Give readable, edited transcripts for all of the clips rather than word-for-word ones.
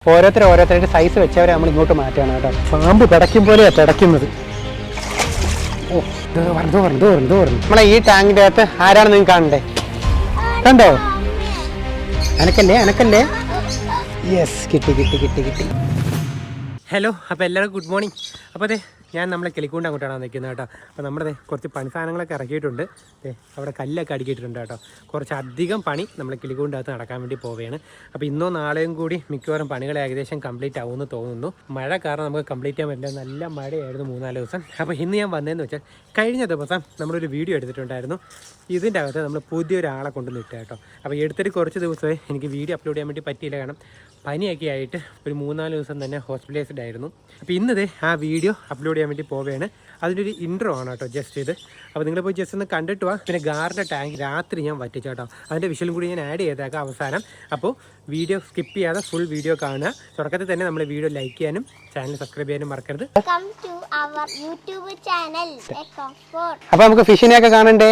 ഓരോരുത്തരായിട്ട് സൈസ് വെച്ചവരെ നമ്മൾ ഇങ്ങോട്ട് മാറ്റുകയാണ് കേട്ടോ. പാമ്പ് പിടയ്ക്കും പോലെയാണ് പിടയ്ക്കുന്നത്. ഓ നമ്മളെ ഈ ടാങ്കിൻ്റെ അകത്ത് ആരാണ് നിങ്ങൾക്ക് കാണണ്ടേ? കണ്ടോ? അനക്കല്ലേ യെസ്, കിട്ടി. ഹലോ, അപ്പോൾ എല്ലാവർക്കും ഗുഡ് മോർണിംഗ്. അപ്പോൾ അതെ, ഞാൻ നമ്മളെ കിളിക്കൂണ്ട് അങ്ങോട്ടാണ് നിൽക്കുന്നത് കേട്ടോ. അപ്പോൾ നമ്മുടെ കുറച്ച് പണി സാധനങ്ങളൊക്കെ ഇറക്കിയിട്ടുണ്ട്. അവിടെ കല്ലൊക്കെ അടുക്കിയിട്ടുണ്ട് കേട്ടോ. കുറച്ച് അധികം പണി നമ്മൾ കിളിക്കൂണ്ടകത്ത് നടക്കാൻ വേണ്ടി പോവുകയാണ്. അപ്പോൾ ഇന്നോ നാളെയും കൂടി മിക്കവാറും പണികൾ ഏകദേശം കംപ്ലീറ്റ് ആവുമെന്ന് തോന്നുന്നു. മഴ കാരണം നമുക്ക് കംപ്ലീറ്റ് ചെയ്യാൻ പറ്റില്ല. നല്ല മഴയായിരുന്നു 3-4 ദിവസം. അപ്പോൾ ഇന്ന് ഞാൻ വന്നതെന്ന് വെച്ചാൽ കഴിഞ്ഞ ദിവസം നമ്മളൊരു വീഡിയോ എടുത്തിട്ടുണ്ടായിരുന്നു. ഇതിൻ്റെ അകത്ത് നമ്മൾ പുതിയൊരാളെ കൊണ്ടുവന്നിട്ട് കേട്ടോ. അപ്പോൾ എടുത്തിട്ട് കുറച്ച് ദിവസമായി എനിക്ക് വീഡിയോ അപ്ലോഡ് ചെയ്യാൻ വേണ്ടി പറ്റിയില്ല. കാരണം പനിയൊക്കെ ആയിട്ട് ഒരു 3-4 ദിവസം തന്നെ ഹോസ്പിറ്റലൈസ്ഡ് ആയിരുന്നു. അപ്പോൾ ഇന്നതേ ആ വീഡിയോ അപ്ലോഡ് ചെയ്യാൻ വേണ്ടി പോവുകയാണ്. അതിൻ്റെ ഒരു ഇൻട്രോ ആണ് കേട്ടോ ജസ്റ്റ് ഇത്. അപ്പോൾ നിങ്ങൾ പോയി ജസ്റ്റ് ഒന്ന് കണ്ടിട്ട് വാ. പിന്നെ ഗാറിൻ്റെ ടാങ്ക് രാത്രി ഞാൻ വറ്റിച്ചേട്ടോ. അതിൻ്റെ വിഷ്വലും കൂടി ഞാൻ ആഡ് ചെയ്തേക്കാം അവസാനം. അപ്പോൾ വീഡിയോ സ്കിപ്പ് ചെയ്യാതെ ഫുൾ വീഡിയോ കാണുക. തുടക്കത്തിൽ തന്നെ നമ്മൾ വീഡിയോ ലൈക്ക് ചെയ്യാനും ചാനൽ സബ്സ്ക്രൈബ് ചെയ്യാനും മറക്കരുത്. അപ്പോൾ നമുക്ക് ഫിഷിനെയൊക്കെ കാണണ്ടേ?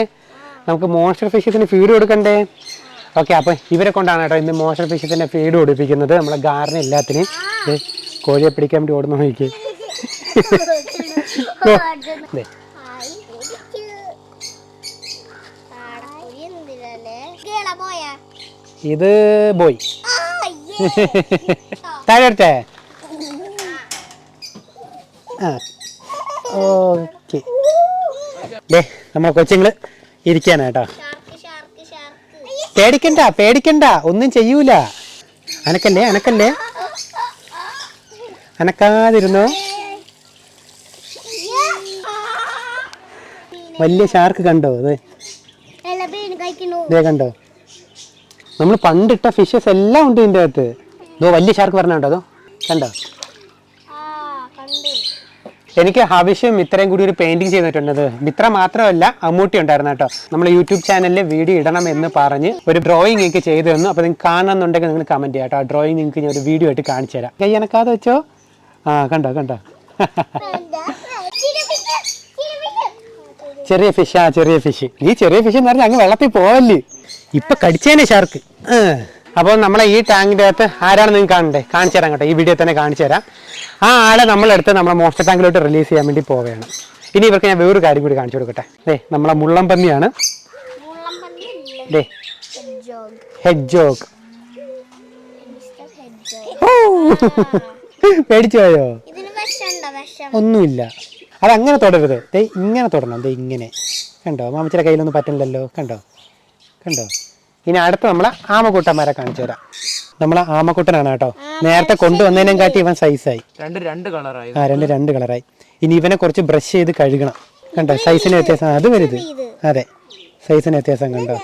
നമുക്ക് മോൺസ്റ്റർ ഫിഷസിന് ഫീഡ് കൊടുക്കണ്ടേ? ഓക്കെ, അപ്പോൾ ഇവരെ കൊണ്ടാണ് കേട്ടോ ഇന്ന് മോൺസ്റ്റർ ഫിഷസിൻ്റെ ഫീഡ് കൊടുപ്പിക്കുന്നത്. നമ്മളെ ഗാറിന് എല്ലാത്തിനും കോഴിയെ പിടിക്കാൻ വേണ്ടി ഓടുന്ന നോക്കി. ഇത് ബോയ് താഴെ എടുത്തേ. ഓക്കെ, നമ്മളെ കൊച്ചുങ്ങള് ഇരിക്കാനാട്ടോ. പേടിക്കണ്ട, ഒന്നും ചെയ്യൂല. അനക്കല്ലേ അനക്കാതിരുന്നോ. വലിയ ഷാർക്ക് കണ്ടോ? അതേ കണ്ടോ? നമ്മൾ പണ്ടിട്ട ഫിഷസ് എല്ലാം ഉണ്ട് ഇതിൻ്റെ അകത്ത്. ഇതോ വലിയ ഷാർക്ക് പറഞ്ഞോ. അതോ കണ്ടോ? എനിക്ക് ആവശ്യം ഇത്രയും കൂടി ഒരു പെയിന്റിങ് ചെയ്തിട്ടുണ്ട്. മിത്ര മാത്രമല്ല, അമ്മൂട്ടി ഉണ്ടായിരുന്നു കേട്ടോ. നമ്മൾ യൂട്യൂബ് ചാനലിൽ വീഡിയോ ഇടണം എന്ന് പറഞ്ഞ് ഒരു ഡ്രോയിങ് എനിക്ക് ചെയ്തു തന്നു. അപ്പോൾ നിങ്ങൾക്ക് കാണണമെന്നുണ്ടെങ്കിൽ നിങ്ങൾ കമൻറ്റ് ചെയ്യാം കേട്ടോ. ആ ഡ്രോയിങ് നിങ്ങൾക്ക് ഞാൻ ഒരു വീഡിയോ ആയിട്ട് കാണിച്ചു തരാം. കൈ എനക്കാതെ വെച്ചോ. കണ്ടോ ചെറിയ ഫിഷ്. ഈ ചെറിയ ഫിഷ് എന്ന് പറഞ്ഞാൽ അങ്ങ് വെള്ളത്തിൽ പോവല്ലേ. ഇപ്പൊ കടിച്ചേനെ ഷാർക്ക്. അപ്പോൾ നമ്മളെ ഈ ടാങ്കിൻ്റെ അകത്ത് ആരാണ് നിങ്ങൾക്ക് കാണണ്ടേ? കാണിച്ചു തരാം കേട്ടോ. ഈ വീഡിയോ തന്നെ കാണിച്ചു തരാം. ആ ആളെ നമ്മളെടുത്ത് നമ്മളെ മോൺസ്റ്റർ ടാങ്കിലോട്ട് റിലീസ് ചെയ്യാൻ വേണ്ടി പോവുകയാണ്. ഇനി ഇവർക്ക് ഞാൻ വേറൊരു കാര്യം കൂടി കാണിച്ചു കൊടുക്കട്ടെ. നമ്മളെ മുള്ളംപന്നിയാണ്. ഹെഡ്ജോഗ്. പേടിച്ചു പോയോ? ഒന്നുമില്ല, അതങ്ങനെ തൊടരുത്. ഇങ്ങനെ തൊടണം. ഇങ്ങനെ കണ്ടോ? മാമച്ചിയുടെ കയ്യിലൊന്നും പറ്റില്ലല്ലോ. കണ്ടോ? ഇനി അടുത്ത് നമ്മളെ ആമക്കൂട്ടന്മാരെ കാണിച്ചു തരാം. നമ്മളെ ആമക്കൂട്ടനാണ് കേട്ടോ. നേരത്തെ കൊണ്ടുവന്നതിനും കാട്ടി ഇവൻ സൈസായി. രണ്ട് കളറായി. ഇനി ഇവനെ കുറച്ച് ബ്രഷ് ചെയ്ത് കഴുകണം. കണ്ടോ? സൈസിന് വ്യത്യാസം. അത് വലുത്. അതെ, സൈസിന് വ്യത്യാസം കണ്ടോ?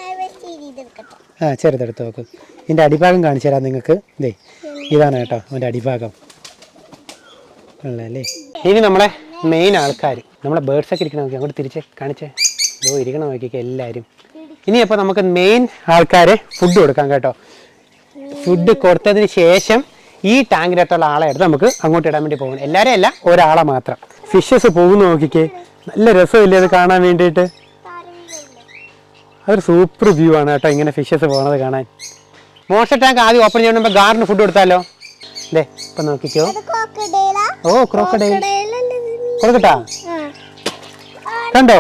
ചെറുതെടുത്ത് നോക്ക്. ഇതിൻ്റെ അടിഭാഗം കാണിച്ചു തരാം നിങ്ങൾക്ക്. ഇതാണ് കേട്ടോ അവൻ്റെ അടിഭാഗം. അല്ലേ? ഇനി നമ്മളെ മെയിൻ ആൾക്കാർ, നമ്മളെ ബേർഡ്സൊക്കെ ഇരിക്കണം നോക്കി. അങ്ങോട്ട് തിരിച്ച് കാണിച്ചേ. ഇരിക്കണം നോക്കിയൊക്കെ എല്ലാവരും. ഇനി അപ്പോൾ നമുക്ക് മെയിൻ ആൾക്കാരെ ഫുഡ് കൊടുക്കാം കേട്ടോ. ഫുഡ് കൊടുത്തതിന് ശേഷം ഈ ടാങ്കിനകത്തുള്ള ആളെ എടുത്ത് നമുക്ക് അങ്ങോട്ട് ഇടാൻ വേണ്ടി പോകണം. എല്ലാവരെയും അല്ല, ഒരാളെ മാത്രം. ഫിഷസ് പോകുന്നു നോക്കിക്കേ. നല്ല രസമില്ലേ അത് കാണാൻ വേണ്ടിയിട്ട്? അതൊരു സൂപ്പർ വ്യൂ ആണ് കേട്ടോ ഇങ്ങനെ ഫിഷസ് പോകുന്നത് കാണാൻ. മോൺസ്റ്റർ ടാങ്ക് ആദ്യം ഓപ്പൺ ചെയ്യണമെങ്കിൽ ഗാറിന് ഫുഡ് കൊടുത്താലോ? ഇപ്പൊ നോക്കിക്കോ. ഓ, ക്രോക്കഡൈൽ കൊടുക്കട്ടാ. കണ്ടോ?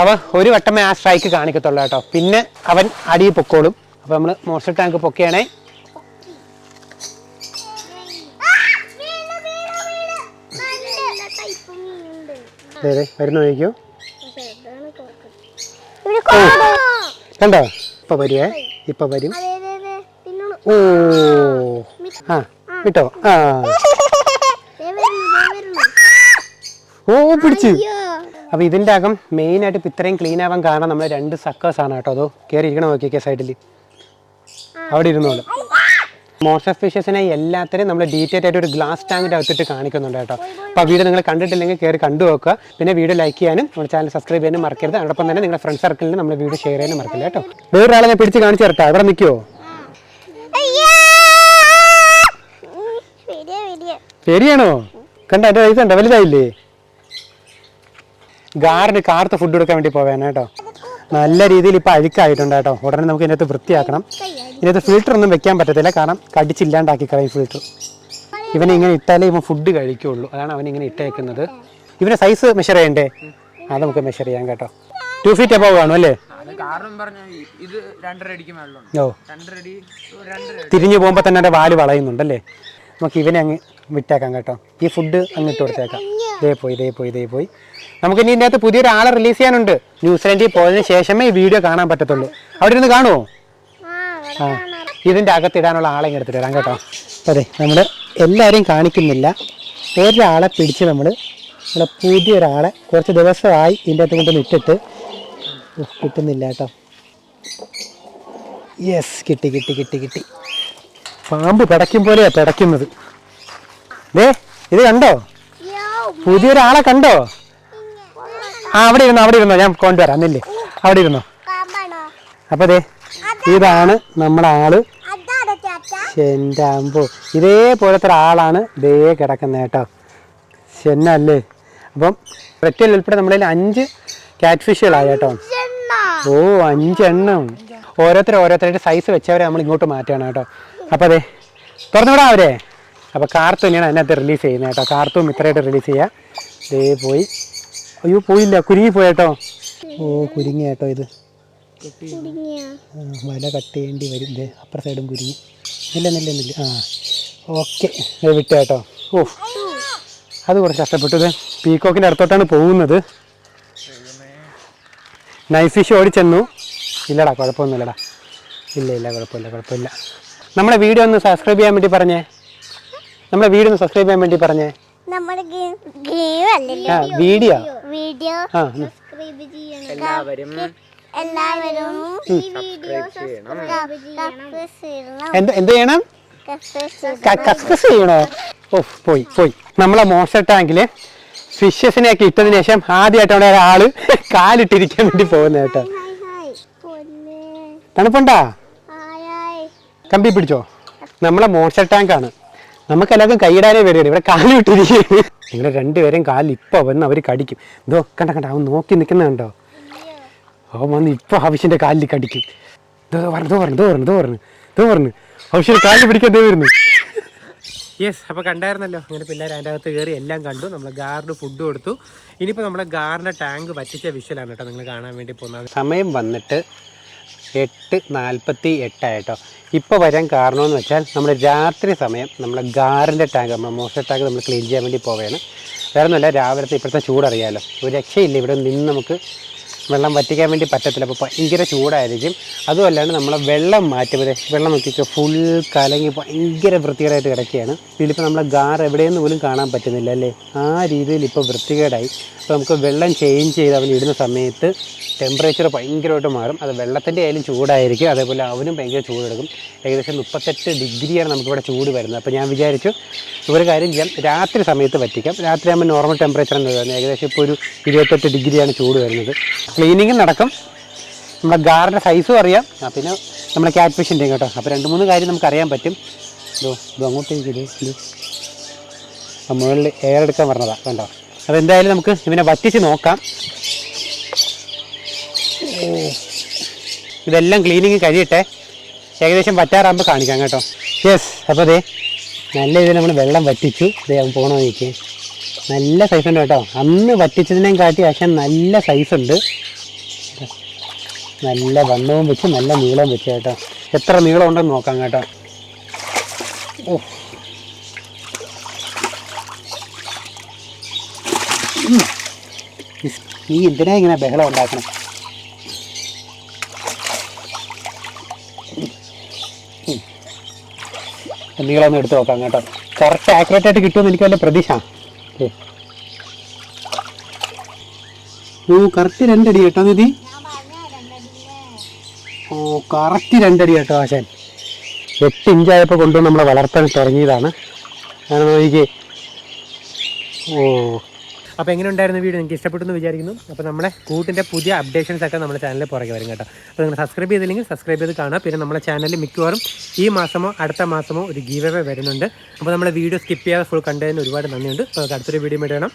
അവൻ ഒരു വട്ടമേ ആ സ്ട്രൈക്ക് കാണിക്കത്തുള്ളൂ കേട്ടോ. പിന്നെ അവൻ അടിയിൽ പൊക്കോളും. അപ്പോൾ നമ്മൾ മോൺസ്റ്റർ ടാങ്ക് പൊക്കെയാണേ. വരുന്ന നോക്കിയോ. കണ്ടോ? ഇപ്പൊ വരുവേ. ഇപ്പൊ വരും. ഓ, വിട്ടോ. പിടിച്ചു. അപ്പൊ ഇതിന്റെ അകം മെയിൻ ആയിട്ട് ഇപ്പൊ ഇത്രയും ക്ലീൻ ആവാൻ കാരണം നമ്മൾ 2 സക്കേഴ്സ് ആണ് കേട്ടോ. അതോ കയറി ഇരിക്കണം നോക്കിയൊക്കെ സൈഡിൽ. അവിടെ ഇരുന്നോളും. മോൺസ്റ്റർ ഫിഷസിനെ എല്ലാത്തിനും നമ്മൾ ഡീറ്റെയിൽ ആയിട്ട് ഒരു ഗ്ലാസ് ടാങ്കിന്റെ അകത്തിട്ട് കാണിക്കുന്നുണ്ട് കേട്ടോ. അപ്പോൾ വീഡിയോ നിങ്ങൾ കണ്ടിട്ടില്ലെങ്കിൽ കയറി കണ്ടു നോക്കുക. പിന്നെ വീഡിയോ ലൈക്ക് ചെയ്യാനും നമ്മുടെ ചാനൽ സബ്സ്ക്രൈബ് ചെയ്യാനും മറക്കരുത്. അതോടൊപ്പം തന്നെ നിങ്ങളുടെ ഫ്രണ്ട് സർക്കിളിൽ നമ്മൾ വീഡിയോ ഷെയർ ചെയ്യാനും മറക്കില്ല കേട്ടോ. വേറൊരാളെ ഞാൻ പിടിച്ച് കാണിച്ചു തരട്ടെ. അവിടെ നിൽക്കുമോ? ശരിയാണോ? കണ്ടോ? എൻ്റെ വയസ്സ് ഉണ്ടോ? വലുതായില്ലേ? ഗാറിന് കാർത്ത് ഫുഡ് കൊടുക്കാൻ വേണ്ടി പോവാണ് കേട്ടോ. നല്ല രീതിയിൽ ഇപ്പം അഴുക്കായിട്ടുണ്ട് കേട്ടോ. ഉടനെ നമുക്ക് ഇതിനകത്ത് വൃത്തിയാക്കണം. ഇതിനകത്ത് ഫിൽറ്റർ ഒന്നും വെക്കാൻ പറ്റത്തില്ല, കാരണം കടിച്ചില്ലാണ്ടാക്കി കളയും ഫിൽറ്റർ. ഇവനെ ഇങ്ങനെ ഇട്ടാലേ ഇവൻ ഫുഡ് കഴിക്കുള്ളൂ, അതാണ് അവനിങ്ങനെ ഇട്ടേക്കുന്നത്. ഇവൻ്റെ സൈസ് മെഷർ ചെയ്യണ്ടേ? അത് നമുക്ക് മെഷർ ചെയ്യാം കേട്ടോ. 2 feet above കാണും അല്ലേ? ഓ, തിരിഞ്ഞു പോകുമ്പോൾ തന്നെ എൻ്റെ വാല് വളയുന്നുണ്ടല്ലേ. നമുക്ക് ഇവനെ അങ്ങ് വിട്ടേക്കാം കേട്ടോ. ഈ ഫുഡ് അങ്ങ് ഇട്ട് കൊടുത്തേക്കാം. ഇതേ പോയി. നമുക്ക് ഇനി ഇതിൻ്റെ അകത്ത് പുതിയൊരാളെ റിലീസ് ചെയ്യാനുണ്ട്. ന്യൂസിലൻഡിൽ പോയതിന് ശേഷമേ ഈ വീഡിയോ കാണാൻ പറ്റത്തുള്ളൂ. അവിടെ ഇരുന്ന് കാണുമോ? ആ, ഇതിൻ്റെ അകത്തിടാനുള്ള ആളെ ഇങ്ങനെ എടുത്തിട്ട് വരാം കേട്ടോ. അതെ, നമ്മൾ എല്ലാവരെയും കാണിക്കുന്നില്ല. ഒരാളെ പിടിച്ച് നമ്മളെ പുതിയൊരാളെ കുറച്ച് ദിവസമായി ഇതിൻ്റെ അകത്ത് കൊണ്ടൊന്ന് ഇട്ടിട്ട് കിട്ടുന്നില്ല കേട്ടോ. യെസ്, കിട്ടി. പാമ്പ് പിടയ്ക്കും പോലെയാണ് പിടയ്ക്കുന്നത്. ഇത് കണ്ടോ? പുതിയൊരാളെ കണ്ടോ? ആ, അവിടെ ഇരുന്നോ, ഞാൻ കൊണ്ടുവരാം. എന്നില്ലേ, അവിടെ ഇരുന്നോ. അപ്പോൾ ഇതാണ് നമ്മുടെ ആള്. എൻ്റെ അമ്പോ, ഇതേപോലത്തെ ഒരാളാണ് കിടക്കുന്നത് കേട്ടോ. ശെന്നല്ലേ. അപ്പം ഒറ്റയിൽ ഉൾപ്പെടെ നമ്മളതിൽ 5 ക്യാറ്റ് ഫിഷുകളായി കേട്ടോ. ഓ, 5 എണ്ണം. ഓരോരുത്തരായിട്ട് സൈസ് വെച്ചവരെ നമ്മൾ ഇങ്ങോട്ട് മാറ്റുകയാണ് കേട്ടോ. അപ്പോൾ തുറന്നുവിടാം അവരെ. അപ്പോൾ കാർത്തൂനെയാണ് അതിനകത്ത് റിലീസ് ചെയ്യുന്നത് കേട്ടോ. കാർത്തൂൻ ഇത്രയായിട്ട് റിലീസ് ചെയ്യുക. പോയി. അയ്യോ, പോയില്ല, കുരുങ്ങി പോയി കേട്ടോ. ഓ, കുരുങ്ങി കേട്ടോ. ഇത് വല കട്ട് ചെയ്യേണ്ടി വരും. അപ്പുറ സൈഡും കുരുങ്ങി. ഇല്ല. ആ, ഓക്കെ, വിട്ടു കേട്ടോ. ഓ, അത് കുറച്ച് കഷ്ടപ്പെട്ടത്. പീക്കോക്കിൻ്റെ അടുത്തോട്ടാണ് പോകുന്നത്. നൈഫ് ഫിഷ് ഓടിച്ചെന്നു. ഇല്ലടാ, കുഴപ്പമൊന്നുമില്ലടാ. ഇല്ല, കുഴപ്പമില്ല. നമ്മളെ വീഡിയോ ഒന്ന് സബ്സ്ക്രൈബ് ചെയ്യാൻ വേണ്ടി പറഞ്ഞേ. വീഡിയോ എന്ത് ചെയ്യണം? സബ്സ്ക്രൈബ് ചെയ്യണോ? ഓ, പോയി. നമ്മളെ മോൺസ്റ്റർ ടാങ്കില് ഫിഷസിനെയൊക്കെ ഇട്ടതിന് ശേഷം ആദ്യമായിട്ടാണ് ഒരാള് കാലിട്ടിരിക്കാൻ വേണ്ടി പോകുന്നത് കേട്ടോ. തണുപ്പുണ്ടാ? കമ്പി പിടിച്ചോ? നമ്മളെ മോൺസ്റ്റർ ടാങ്കാണ്. നമുക്കെല്ലാവർക്കും കൈയിടാനേ വരികയാണ്. ഇവിടെ കാല് വിട്ടിരിക്കുകയാണ്. നിങ്ങളുടെ 2 പേരെയും കാലിൽ ഇപ്പോൾ വന്ന് അവർ കടിക്കും. ഇതോ കണ്ട അവൻ നോക്കി നിൽക്കുന്നുണ്ടോ? അവൻ വന്ന് ഇപ്പോൾ ഹവിഷിൻ്റെ കാലിൽ കടിക്കും. പറഞ്ഞു ഹവിഷിൻ്റെ കാലിൽ പിടിക്കാൻ വരുന്നു. യെസ്, അപ്പോൾ കണ്ടായിരുന്നല്ലോ. അങ്ങനെ പിള്ളേർ അതിൻ്റെ അകത്ത് കയറി എല്ലാം കണ്ടു. നമ്മൾ ഗാറിന് ഫുഡ് കൊടുത്തു. ഇനിയിപ്പോൾ നമ്മളെ ഗാറിൻ്റെ ടാങ്ക് വറ്റിച്ച വിഷ്വലാണ് കേട്ടോ നിങ്ങൾ കാണാൻ വേണ്ടി പോകുന്നത്. സമയം വന്നിട്ട് 8:48 ആയിട്ടോ. ഇപ്പോൾ വരാൻ കാരണമെന്ന് വെച്ചാൽ നമ്മൾ രാത്രി സമയം നമ്മളെ ഗാറിൻ്റെ ടാങ്ക്, നമ്മുടെ മോസ്റ്റർ ടാങ്ക് നമ്മൾ ക്ലീൻ ചെയ്യാൻ വേണ്ടി പോവുകയാണ്. വേറെ ഒന്നുമല്ല, രാവിലത്തെ ഇപ്പോഴത്തെ ചൂടറിയാമല്ലോ. ഒരു രക്ഷയില്ല. ഇവിടെ നിന്ന് നമുക്ക് വെള്ളം വറ്റിക്കാൻ വേണ്ടി പറ്റത്തില്ല. അപ്പോൾ ഭയങ്കര ചൂടായിരിക്കും. അതുമല്ലാണ്ട് നമ്മളെ വെള്ളം മാറ്റുമ്പോൾ വെള്ളം നോക്കിയിട്ട് ഫുൾ കലങ്ങി ഭയങ്കര വൃത്തികേടായിട്ട് കിടക്കുകയാണ്. ഇതിലിപ്പോൾ നമ്മളെ ഗാർ എവിടെയെന്ന് പോലും കാണാൻ പറ്റുന്നില്ല അല്ലേ. ആ രീതിയിൽ ഇപ്പോൾ വൃത്തികേടായി. അപ്പോൾ നമുക്ക് വെള്ളം ചേഞ്ച് ചെയ്ത് അവൻ ഇടുന്ന സമയത്ത് ടെമ്പറേച്ചർ ഭയങ്കരമായിട്ട് മാറും. അത് വെള്ളത്തിൻ്റെ ആയാലും ചൂടായിരിക്കും, അതേപോലെ അവനും ഭയങ്കര ചൂടെടുക്കും. ഏകദേശം 38 ഡിഗ്രിയാണ് നമുക്കിവിടെ ചൂട് വരുന്നത്. അപ്പോൾ ഞാൻ വിചാരിച്ചു ഒരു കാര്യം ചെയ്യാം, രാത്രി സമയത്ത് വറ്റിക്കാം. രാത്രി ആകുമ്പോൾ നോർമൽ ടെമ്പറേച്ചർ ആണ് വരുന്നത്. ഏകദേശം ഇപ്പോൾ ഒരു 28 ഡിഗ്രിയാണ് ചൂട് വരുന്നത്. ക്ലീനിങ്ങും നടക്കും, നമ്മുടെ ഗാറിൻ്റെ സൈസും അറിയാം, പിന്നെ നമ്മളെ ക്യാറ്റ് ഫിഷിൻ്റെയും കേട്ടോ. അപ്പോൾ 2-3 കാര്യം നമുക്ക് അറിയാൻ പറ്റും. ഇത് അങ്ങോട്ടേക്ക് മുകളിൽ എയർ എടുക്കാൻ പറഞ്ഞതാണ് കേട്ടോ. അപ്പോൾ എന്തായാലും നമുക്ക് ഇവനെ വറ്റിച്ച് നോക്കാം. ഇതെല്ലാം ക്ലീനിങ് കഴിയട്ടെ, ഏകദേശം വറ്റാറാകുമ്പോൾ കാണിക്കാം കേട്ടോ. യെസ്, അപ്പോൾ നല്ല ഇതിൽ നമ്മൾ വെള്ളം വറ്റിച്ചു. അവൻ പോകണോ നോക്കി, നല്ല സൈസുണ്ട് കേട്ടോ. അന്ന് വറ്റിച്ചതിനേയും കാട്ടി പക്ഷേ നല്ല സൈസുണ്ട്. നല്ല വണ്ണവും വെച്ച് നല്ല നീളവും വെച്ച് കേട്ടോ. എത്ര നീളം ഉണ്ടെന്ന് നോക്കാം കേട്ടോ. ഓ, നീ എന്തിനാ ഇങ്ങനെ ബഹളം ഉണ്ടാക്കണം? നീളമൊന്നും എടുത്ത് നോക്കാം കേട്ടോ. കറക്റ്റ് ആക്യുറേറ്റ് ആയിട്ട് കിട്ടുമെന്ന് എനിക്ക് വല്ല പ്രതീക്ഷ. കറക്റ്റ് 2 അടി കേട്ടോ നിധി. കറക്റ്റ് 2 അടി കേട്ടോ ആശാൻ. 8 ഇഞ്ചായപ്പോൾ കൊണ്ടുവന്ന് നമ്മളെ വളർത്താൻ തുടങ്ങിയതാണ്. അങ്ങനെ നോക്കിക്കേ. അപ്പോൾ എങ്ങനെ ഉണ്ടായിരുന്ന വീഡിയോ നിങ്ങൾക്ക് ഇഷ്ടപ്പെട്ടെന്ന് വിചാരിക്കുന്നു. അപ്പോൾ നമ്മുടെ കൂട്ടിൻ്റെ പുതിയ അപ്ഡേഷൻസ് ഒക്കെ നമ്മുടെ ചാനലിൽ പുറകെ വരും കേട്ടോ. അപ്പോൾ നിങ്ങൾ സബ്സ്ക്രൈബ് ചെയ്തില്ലെങ്കിൽ സബ്സ്ക്രൈബ് ചെയ്ത് കാണുക. പിന്നെ നമ്മുടെ ചാനലിൽ മിക്കവാറും ഈ മാസമോ അടുത്ത മാസമോ ഒരു ഗീവ് അവേ വരുന്നുണ്ട്. അപ്പോൾ നമ്മുടെ വീഡിയോ സ്കിപ്പ് ചെയ്യാതെ ഫുൾ കണ്ടതിന് ഒരുപാട് നന്ദിയുണ്ട്. അപ്പോൾ അടുത്തൊരു വീഡിയോ വേണം.